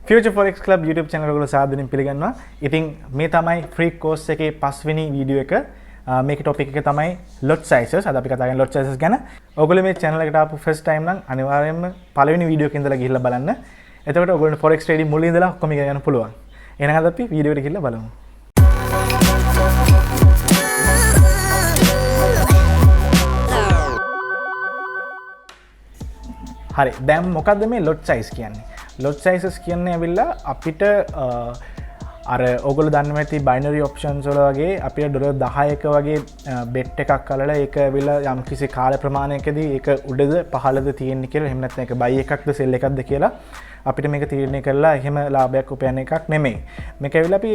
Future Forex Club YouTube channel එකවල සාදරයෙන් පිළිගන්නවා. ඉතින් මේ තමයි free course එකේ 5 වෙනි වීඩියෝ එක. මේකේ topic එක තමයි lot sizes. අද අපි කතා කරන්නේ lot sizes ගැන. ඔයගොල්ලෝ මේ channel එකට ආපු first time නම් අනිවාර්යයෙන්ම පළවෙනි වීඩියෝ එකේ ඉඳලා ගිහිල්ලා බලන්න. එතකොට ඔයගොල්ලන්ට forex trading මුලින් ඉඳලා ඔක්කොම ඉගෙන ගන්න පුළුවන්. එහෙනම් අද අපි වීඩියෝ එකට ගිහිල්ලා බලමු. හරි දැන් මොකද්ද මේ lot size කියන්නේ? lot sizes කියන්නේ ඇවිල්ලා අපිට අර ඔයගොල්ලෝ දන්නවා ඇති binary options වල වගේ අපිට ඩොලර් 10ක වගේ bet එකක් අල්ලලා ඒක ඇවිල්ලා යම් කිසි කාල ප්‍රමාණයකදී ඒක උඩද පහළද තියෙන්නේ කියලා එහෙම නැත්නම් ඒක buy එකක්ද sell එකක්ද කියලා අපිට මේක තීරණය කරලා එහෙම ලාභයක් උපයන එකක් නෙමෙයි. මේක ඇවිල්ලා අපි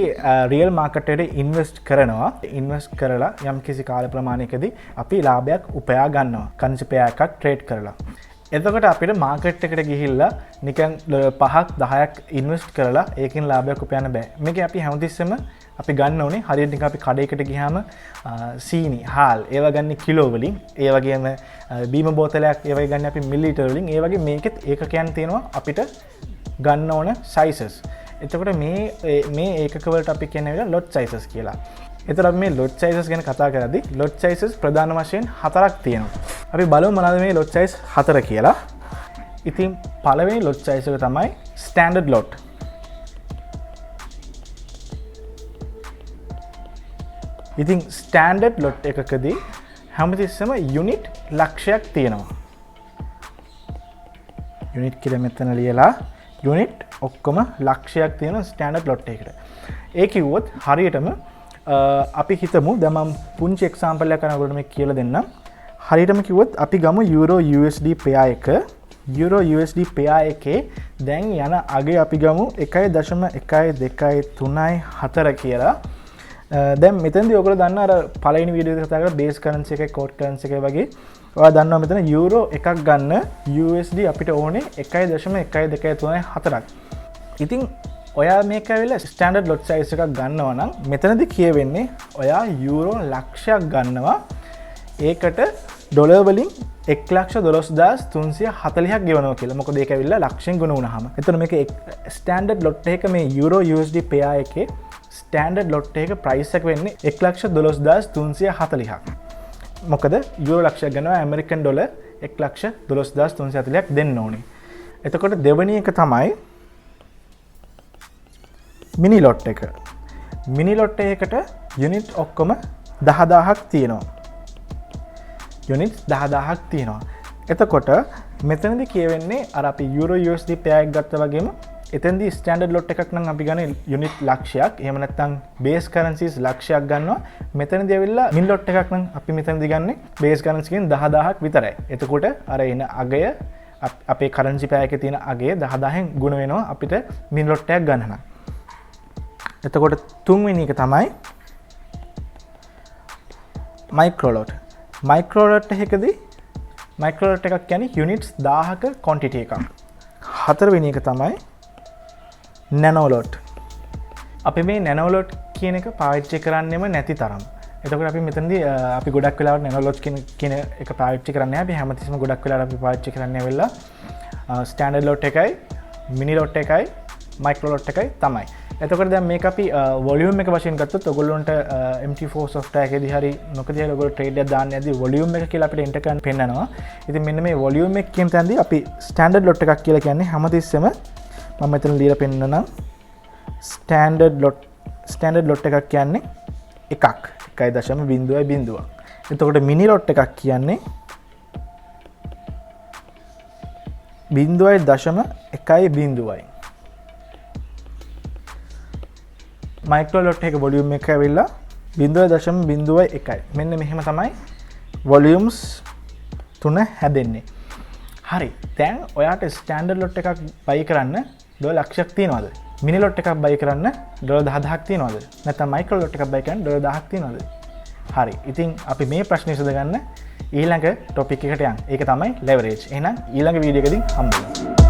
real market එකට invest කරනවා. invest කරලා යම් කිසි කාල ප්‍රමාණයකදී අපි ලාභයක් උපයා ගන්නවා. කන්සි පෙයා එකක් trade කරලා. එතකොට අපිට මාකට් එකට ගිහිල්ලා නිකන් 5ක් 10ක් ඉන්වෙස්ට් කරලා ඒකෙන් ලාභයක් උපයන්න බෑ. මේක අපි හැමතිස්සෙම අපි ගන්න ඕනේ හරියට නිකන් අපි කඩේකට ගියාම සීනි, හාල් ඒවා ගන්න කිලෝ වලින්, ඒ වගේම බීම බෝතලයක් ඒ වගේ ගන්න අපි මිලිලීටර් වලින්, ඒ වගේ මේකෙත් ඒකකයන් තියෙනවා අපිට ගන්න ඕන sizes. එතකොට මේ ඒකක වලට අපි කියන්නේ lot sizes කියලා. එතකොට අපි මේ lot sizes ගැන කතා කරද්දී lot sizes ප්‍රධාන වශයෙන් 4ක් තියෙනවා. අපි බලමු මොනවද මේ lot size 4 කියලා. ඉතින් පළවෙනි lot size එක තමයි standard lot. ඉතින් standard lot එකකදී හැමතිස්සෙම unit ලක්ෂයක් තියෙනවා. unit කියලා මෙතන ලියලා unit ඔක්කොම ලක්ෂයක් තියෙන standard lot එකකට. ඒ කිව්වොත් හරියටම අපි හිතමු දැන් මම පුංචි එක්සැම්පල් එකක් කරන ඔයගොල්ලෝ මේ කියලා දෙන්නම්. හරියටම කිව්වොත් අපි ගමු euro USD pair එක. euro USD pair එකේ දැන් යන අගේ අපි ගමු 1.123 කියලා. දැන් මෙතනදී ඔයගොල්ලෝ දන්න අර පළවෙනි වීඩියෝ එකේ කතා කරලා බේස් කරන්සි එකයි කෝඩ් කරන්සි එකයි වගේ ඔයාලා දන්නවා මෙතන euro එකක් ගන්න USD අපිට ඕනේ 1.123ක්. ඉතින් ඔයා මේක ඇවිල්ලා ස්ටෑන්ඩඩ් lot size එකක් ගන්නවා නම් මෙතනදී කියවෙන්නේ ඔයා යූරෝ ලක්ෂයක් ගන්නවා. ඒකට ඩොලර් වලින් 1,12,340ක් ගෙවනවා කියලා. මොකද ඒක ඇවිල්ලා ලක්ෂයෙන් ගුණ වුණාම. එතන මේක ස්ටෑන්ඩඩ් lot එක මේ euro USD pair එකේ ස්ටෑන්ඩඩ් lot එක price එක වෙන්නේ 1,12,340ක්. මොකද යූරෝ ලක්ෂයක් ගන්නවා ඇමරිකන් ඩොලර් 1,12,340ක් දෙන්න ඕනේ. එතකොට දෙවෙනි එක තමයි මිනි ලොට් එක. මිනි ලොට් එකකට යුනිට් ඔක්කොම 10000ක් තියෙනවා. යුනිට් 10000ක් තියෙනවා. එතකොට මෙතනදී කියවෙන්නේ අර අපි euro USD pair එක ගත්තා වගේම එතෙන්දී ස්ටෑන්ඩඩ් ලොට් එකක් නම් අපි ගන්න යුනිට් ලක්ෂයක්. එහෙම නැත්නම් බේස් කරන්සිස් ලක්ෂයක් ගන්නවා. මෙතනදී ඇවිල්ලා මිනි ලොට් එකක් නම් අපි මෙතනදී ගන්නේ බේස් කරන්සියෙන් 10000ක් විතරයි. එතකොට අර එන අගය අපේ කරන්සි pair එකේ තියෙන අගය 10000න් ගුණ වෙනවා අපිට මිනි ලොට් එකක් ගන්න නම්. එතකොට තුන්වෙනි එක තමයි මයික්‍රෝ ලොට්. මයික්‍රෝ ලොට් එකකදී මයික්‍රෝ ලොට් එකක් කියන්නේ යුනිට්ස් 1000ක ක්වොන්ටිටි එකක්. හතරවෙනි එක තමයි නැනෝ ලොට්. අපි මේ නැනෝ ලොට් කියන එක පාවිච්චි කරන්නෙම නැති තරම්. එතකොට අපි මෙතනදී අපි ගොඩක් වෙලාවට නැනෝ ලොට් කියන එක පාවිච්චි කරන්නේ නැහැ. අපි හැමතිස්සෙම ගොඩක් වෙලාවට අපි පාවිච්චි කරන්නේ ඇවිල්ලා ස්ටෑන්ඩඩ් ලොට් එකයි, මිනි ලොට් එකයි, මයික්‍රෝ ලොට් එකයි තමයි. එතකොට දැන් මේක අපි වොලියුම් එක වශයෙන් ගත්තොත් ඔයගොල්ලන්ට MT4 software එකේදී හරි මොකද ඔයගොල්ලෝ ට්‍රේඩ් එකක් දාන්න යද්දී වොලියුම් එක කියලා අපිට එන්ටර් කරන්න පෙන්නනවා. ඉතින් මෙන්න මේ වොලියුම් එක කියන තැනදී අපි ස්ටෑන්ඩඩ් ලොට් එකක් කියලා කියන්නේ හැමතිස්සෙම මම මෙතන ලියලා පෙන්නනවා ස්ටෑන්ඩඩ් ලොට් එකක් කියන්නේ එකක් 1.0. එතකොට මිනි ලොට් එකක් කියන්නේ 0.1. මයික්‍රෝ ලොට් එක වොලියුම් එක ඇවිල්ලා 0.01. මෙන්න මෙහෙම තමයි වොලියුම්ස් තුන හැදෙන්නේ. හරි. දැන් ඔයාට ස්ටෑන්ඩඩ් ලොට් එකක් බයි කරන්න ඩොලර් ලක්ෂයක් තියනවද? මිනි ලොට් එකක් බයි කරන්න ඩොලර් 10000ක් තියනවද? නැත්නම් මයික්‍රෝ ලොට් එකක් බයි කරන්න ඩොලර් 1000ක් තියනවද? හරි. ඉතින් අපි මේ ප්‍රශ්නේ විසඳගන්න ඊළඟ ටොපික් එකට යන්න. ඒක තමයි leverage. එහෙනම් ඊළඟ වීඩියෝ එකකින් හම්බ වෙමු.